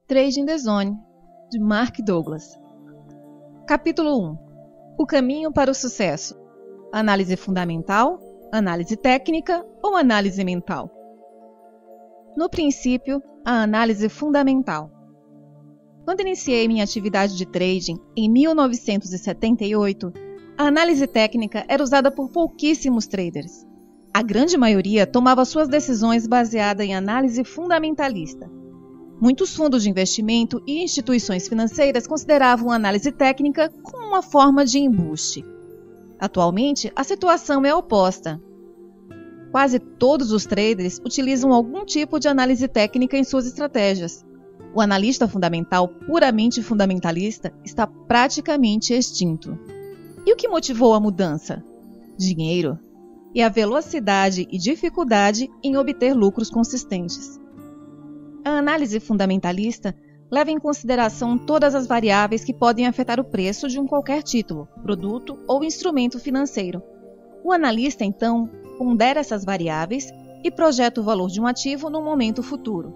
Trading the Zone, de Mark Douglas. Capítulo 1. O caminho para o sucesso. Análise fundamental, análise técnica ou análise mental? No princípio, a análise fundamental. Quando iniciei minha atividade de trading em 1978, a análise técnica era usada por pouquíssimos traders. A grande maioria tomava suas decisões baseada em análise fundamentalista. Muitos fundos de investimento e instituições financeiras consideravam a análise técnica como uma forma de embuste. Atualmente, a situação é oposta. Quase todos os traders utilizam algum tipo de análise técnica em suas estratégias. O analista fundamental puramente fundamentalista está praticamente extinto. E o que motivou a mudança? Dinheiro e a velocidade e dificuldade em obter lucros consistentes. A análise fundamentalista leva em consideração todas as variáveis que podem afetar o preço de qualquer título, produto ou instrumento financeiro. O analista, então, pondera essas variáveis e projeta o valor de um ativo no momento futuro.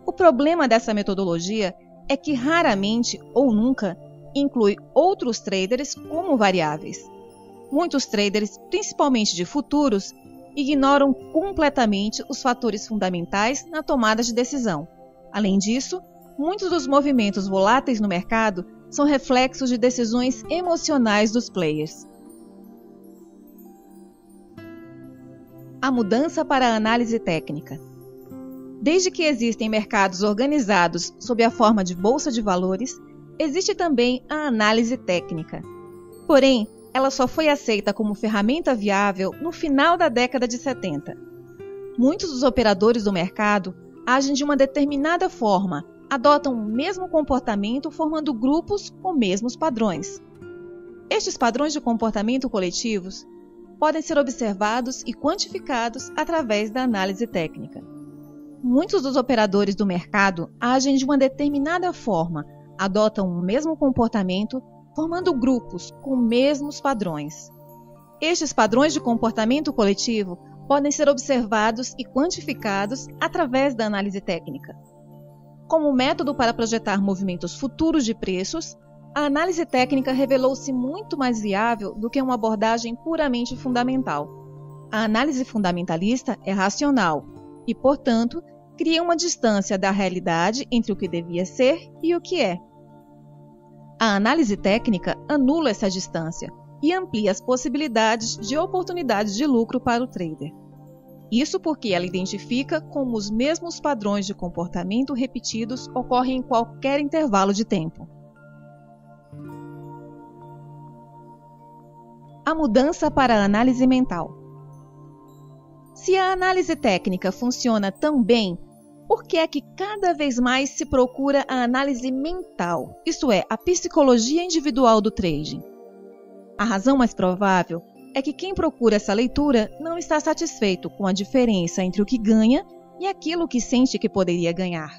O problema dessa metodologia é que raramente ou nunca inclui outros traders como variáveis. Muitos traders, principalmente de futuros, ignoram completamente os fatores fundamentais na tomada de decisão. Além disso, muitos dos movimentos voláteis no mercado são reflexos de decisões emocionais dos players. A mudança para a análise técnica. Desde que existem mercados organizados sob a forma de bolsa de valores, existe também a análise técnica. Porém, ela só foi aceita como ferramenta viável no final da década de 70. Muitos dos operadores do mercado agem de uma determinada forma, adotam o mesmo comportamento formando grupos com mesmos padrões. Estes padrões de comportamento coletivos podem ser observados e quantificados através da análise técnica. Muitos dos operadores do mercado agem de uma determinada forma, adotam o mesmo comportamento formando grupos com mesmos padrões. Estes padrões de comportamento coletivo podem ser observados e quantificados através da análise técnica. Como método para projetar movimentos futuros de preços, a análise técnica revelou-se muito mais viável do que uma abordagem puramente fundamental. A análise fundamentalista é racional e, portanto, cria uma distância da realidade entre o que devia ser e o que é. A análise técnica anula essa distância e amplia as possibilidades de oportunidades de lucro para o trader. Isso porque ela identifica como os mesmos padrões de comportamento repetidos ocorrem em qualquer intervalo de tempo. A mudança para a análise mental. Se a análise técnica funciona tão bem, por que é que cada vez mais se procura a análise mental, isto é, a psicologia individual do trading? A razão mais provável é que quem procura essa leitura não está satisfeito com a diferença entre o que ganha e aquilo que sente que poderia ganhar.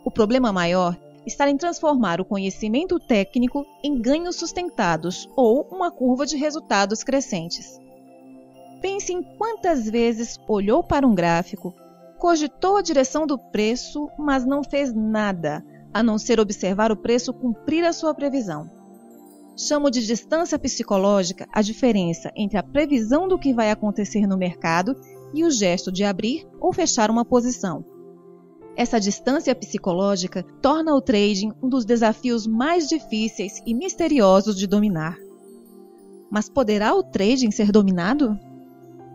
O problema maior está em transformar o conhecimento técnico em ganhos sustentados ou uma curva de resultados crescentes. Pense em quantas vezes olhou para um gráfico, cogitou a direção do preço, mas não fez nada, a não ser observar o preço cumprir a sua previsão. Chamo de distância psicológica a diferença entre a previsão do que vai acontecer no mercado e o gesto de abrir ou fechar uma posição. Essa distância psicológica torna o trading um dos desafios mais difíceis e misteriosos de dominar. Mas poderá o trading ser dominado?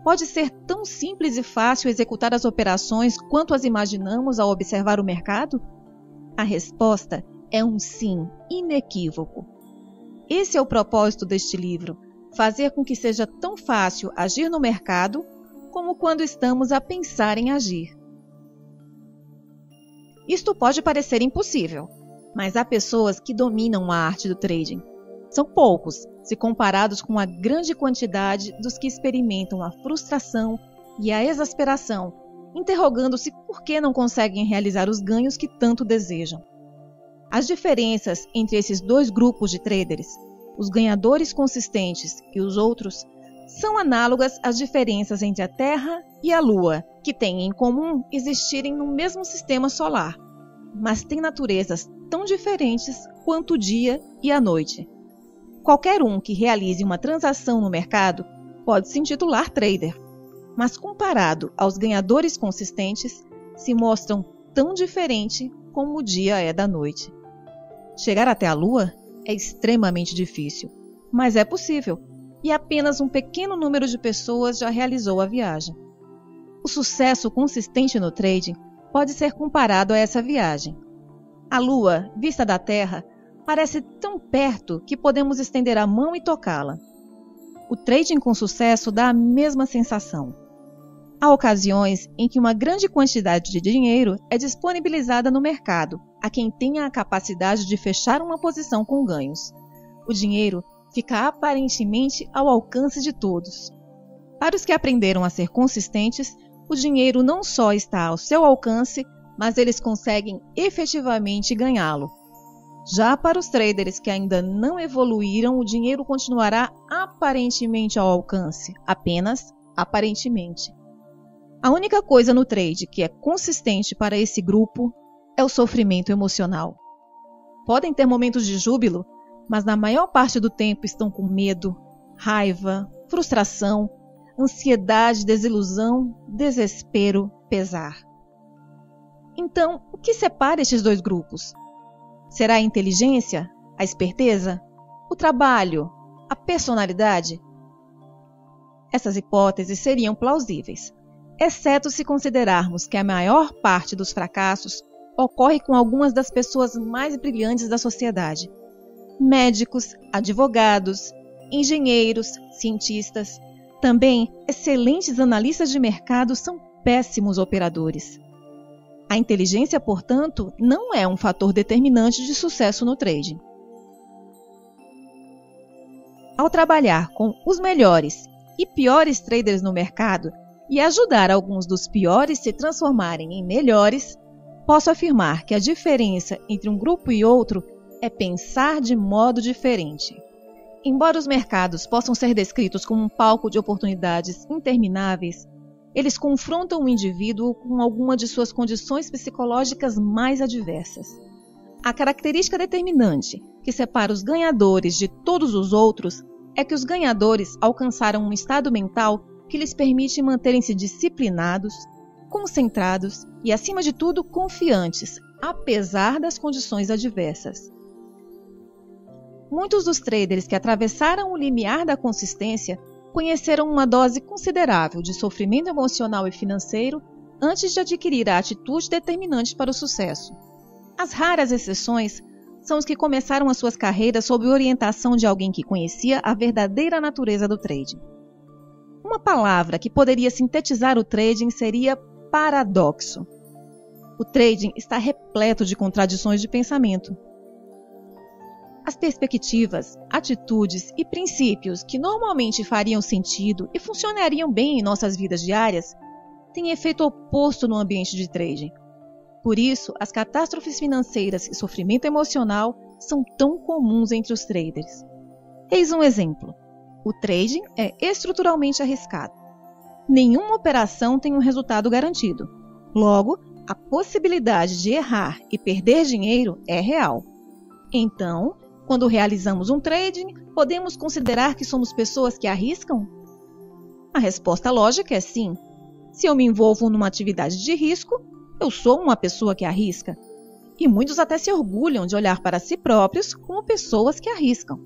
Pode ser tão simples e fácil executar as operações quanto as imaginamos ao observar o mercado? A resposta é um sim inequívoco. Esse é o propósito deste livro, fazer com que seja tão fácil agir no mercado como quando estamos a pensar em agir. Isto pode parecer impossível, mas há pessoas que dominam a arte do trading. São poucos, se comparados com a grande quantidade dos que experimentam a frustração e a exasperação, interrogando-se por que não conseguem realizar os ganhos que tanto desejam. As diferenças entre esses dois grupos de traders, os ganhadores consistentes e os outros, são análogas às diferenças entre a Terra e a Lua, que têm em comum existirem no mesmo sistema solar. mas têm naturezas tão diferentes quanto o dia e a noite. Qualquer um que realize uma transação no mercado pode se intitular trader, mas comparado aos ganhadores consistentes, se mostram tão diferentes como o dia é da noite. Chegar até a Lua é extremamente difícil, mas é possível, e apenas um pequeno número de pessoas já realizou a viagem. O sucesso consistente no trading pode ser comparado a essa viagem. A Lua, vista da Terra, parece tão perto que podemos estender a mão e tocá-la. O trading com sucesso dá a mesma sensação. Há ocasiões em que uma grande quantidade de dinheiro é disponibilizada no mercado a quem tenha a capacidade de fechar uma posição com ganhos. O dinheiro fica aparentemente ao alcance de todos. Para os que aprenderam a ser consistentes, o dinheiro não só está ao seu alcance, mas eles conseguem efetivamente ganhá-lo. Já para os traders que ainda não evoluíram, o dinheiro continuará aparentemente ao alcance, apenas aparentemente. A única coisa no trade que é consistente para esse grupo é o sofrimento emocional. Podem ter momentos de júbilo, mas na maior parte do tempo estão com medo, raiva, frustração, ansiedade, desilusão, desespero, pesar. Então, o que separa estes dois grupos? Será a inteligência, a esperteza, o trabalho, a personalidade? Essas hipóteses seriam plausíveis, exceto se considerarmos que a maior parte dos fracassos ocorre com algumas das pessoas mais brilhantes da sociedade. Médicos, advogados, engenheiros, cientistas, também excelentes analistas de mercado são péssimos operadores. A inteligência, portanto, não é um fator determinante de sucesso no trading. Ao trabalhar com os melhores e piores traders no mercado e ajudar alguns dos piores se transformarem em melhores, posso afirmar que a diferença entre um grupo e outro é pensar de modo diferente. Embora os mercados possam ser descritos como um palco de oportunidades intermináveis, eles confrontam o indivíduo com alguma de suas condições psicológicas mais adversas. A característica determinante que separa os ganhadores de todos os outros é que os ganhadores alcançaram um estado mental que lhes permite manterem-se disciplinados, concentrados e, acima de tudo, confiantes, apesar das condições adversas. Muitos dos traders que atravessaram o limiar da consistência conheceram uma dose considerável de sofrimento emocional e financeiro antes de adquirir a atitude determinante para o sucesso. As raras exceções são os que começaram as suas carreiras sob orientação de alguém que conhecia a verdadeira natureza do trading. Uma palavra que poderia sintetizar o trading seria paradoxo. O trading está repleto de contradições de pensamento. As perspectivas, atitudes e princípios que normalmente fariam sentido e funcionariam bem em nossas vidas diárias têm efeito oposto no ambiente de trading. Por isso, as catástrofes financeiras e sofrimento emocional são tão comuns entre os traders. Eis um exemplo. O trading é estruturalmente arriscado. Nenhuma operação tem um resultado garantido. Logo, a possibilidade de errar e perder dinheiro é real. Então, quando realizamos um trading, podemos considerar que somos pessoas que arriscam? A resposta lógica é sim. Se eu me envolvo numa atividade de risco, eu sou uma pessoa que arrisca. E muitos até se orgulham de olhar para si próprios como pessoas que arriscam.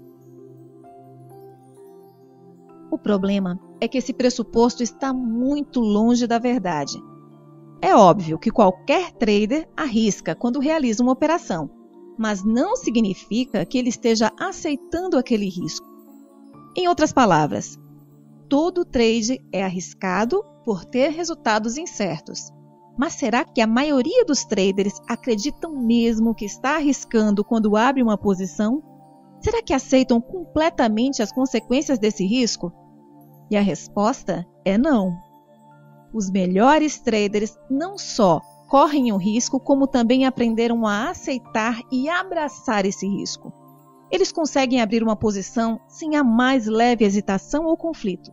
O problema é que esse pressuposto está muito longe da verdade. É óbvio que qualquer trader arrisca quando realiza uma operação, mas não significa que ele esteja aceitando aquele risco. Em outras palavras, todo trade é arriscado por ter resultados incertos. Mas será que a maioria dos traders acreditam mesmo que está arriscando quando abre uma posição? Será que aceitam completamente as consequências desse risco? E a resposta é não. Os melhores traders não só correm o risco, como também aprenderam a aceitar e abraçar esse risco. Eles conseguem abrir uma posição sem a mais leve hesitação ou conflito,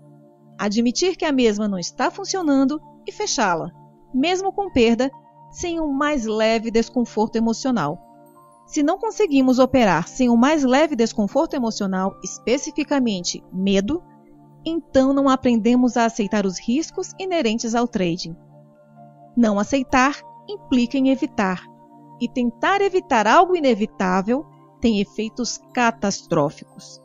admitir que a mesma não está funcionando e fechá-la, mesmo com perda, sem um mais leve desconforto emocional. Se não conseguimos operar sem um mais leve desconforto emocional, especificamente medo, então não aprendemos a aceitar os riscos inerentes ao trading. Não aceitar implica em evitar, e tentar evitar algo inevitável tem efeitos catastróficos.